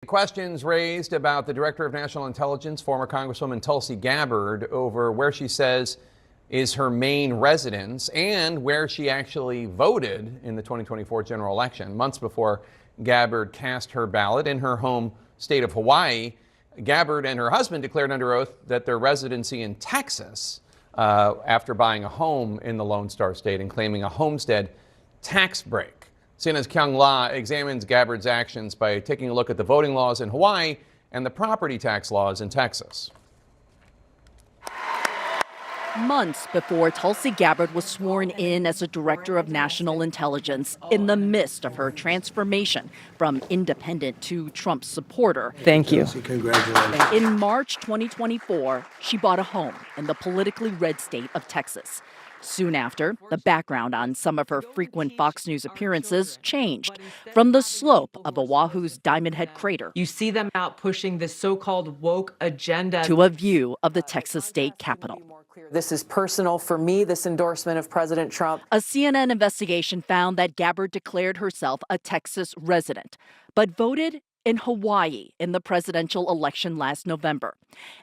Questions raised about the Director of National Intelligence, former Congresswoman Tulsi Gabbard, over where she says is her main residence and where she actually voted in the 2024 general election. Months before Gabbard cast her ballot in her home state of Hawaii, Gabbard and her husband declared under oath that their residency in Texas after buying a home in the Lone Star State and claiming a homestead tax break. CNN's Kyung Lah examines Gabbard's actions by taking a look at the voting laws in Hawaii and the property tax laws in Texas. Months before Tulsi Gabbard was sworn in as a director of national intelligence, in the midst of her transformation from independent to Trump supporter. Thank you. Congratulations. In March 2024, she bought a home in the politically red state of Texas. Soon after, the background on some of her frequent Fox News appearances changed from the slope of Oahu's Diamond Head crater. You see them out pushing this so-called woke agenda To a view of the Texas state capitol. This is personal for me, this endorsement of President Trump. A CNN investigation found that Gabbard declared herself a Texas resident, but voted in Hawaii in the presidential election last November.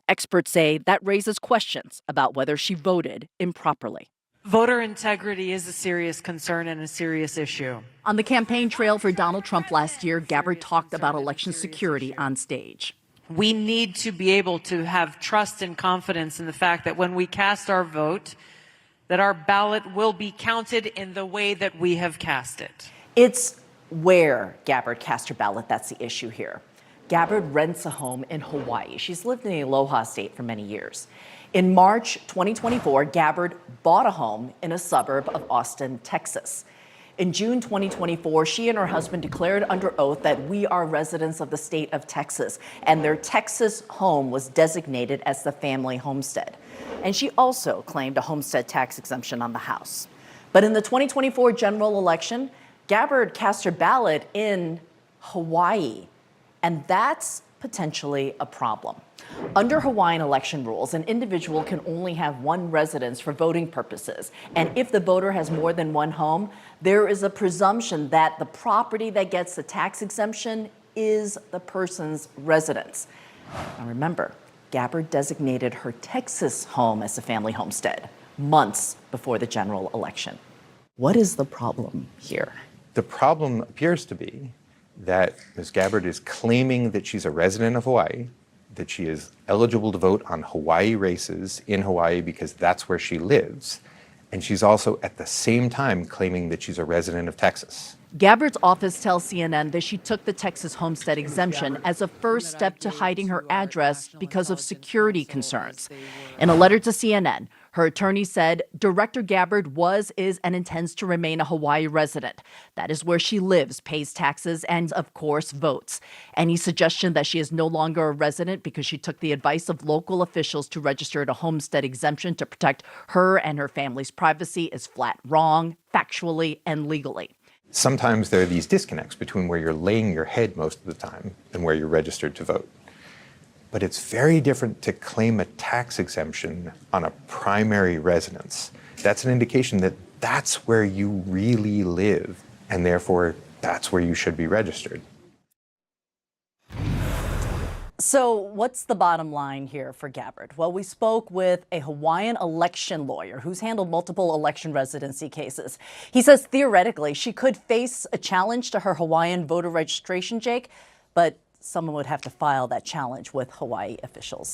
Experts say that raises questions about whether she voted improperly. Voter integrity is a serious concern and a serious issue. On the campaign trail for Donald Trump last year, Gabbard talked about election security on stage. We need to be able to have trust and confidence in the fact that when we cast our vote, that our ballot will be counted in the way that we have cast it. It's where Gabbard cast her ballot that's the issue here. Gabbard rents a home in Hawaii. She's lived in the Aloha State for many years. In March 2024, Gabbard bought a home in a suburb of Austin, Texas. In June 2024, she and her husband declared under oath that we are residents of the state of Texas, and their Texas home was designated as the family homestead. And she also claimed a homestead tax exemption on the house. But in the 2024 general election, Gabbard cast her ballot in Hawaii, and that's potentially a problem. Under Hawaiian election rules, an individual can only have one residence for voting purposes. And if the voter has more than one home, there is a presumption that the property that gets the tax exemption is the person's residence. Now remember, Gabbard designated her Texas home as a family homestead months before the general election. What is the problem here? The problem appears to be that Ms. Gabbard is claiming that she's a resident of Hawaii, that she is eligible to vote on Hawaii races in Hawaii because that's where she lives. And she's also at the same time claiming that she's a resident of Texas. Gabbard's office tells CNN that she took the Texas homestead exemption as a first step to hiding her address because of security concerns. In a letter to CNN, her attorney said Director Gabbard was, is, and intends to remain a Hawaii resident. That is where she lives, pays taxes, and, of course, votes. Any suggestion that she is no longer a resident because she took the advice of local officials to register a homestead exemption to protect her and her family's privacy is flat wrong, factually and legally. Sometimes there are these disconnects between where you're laying your head most of the time and where you're registered to vote. But it's very different to claim a tax exemption on a primary residence. That's an indication that that's where you really live, and therefore that's where you should be registered. So what's the bottom line here for Gabbard? Well, we spoke with a Hawaiian election lawyer who's handled multiple election residency cases. He says theoretically she could face a challenge to her Hawaiian voter registration, Jake, but someone would have to file that challenge with Hawaii officials.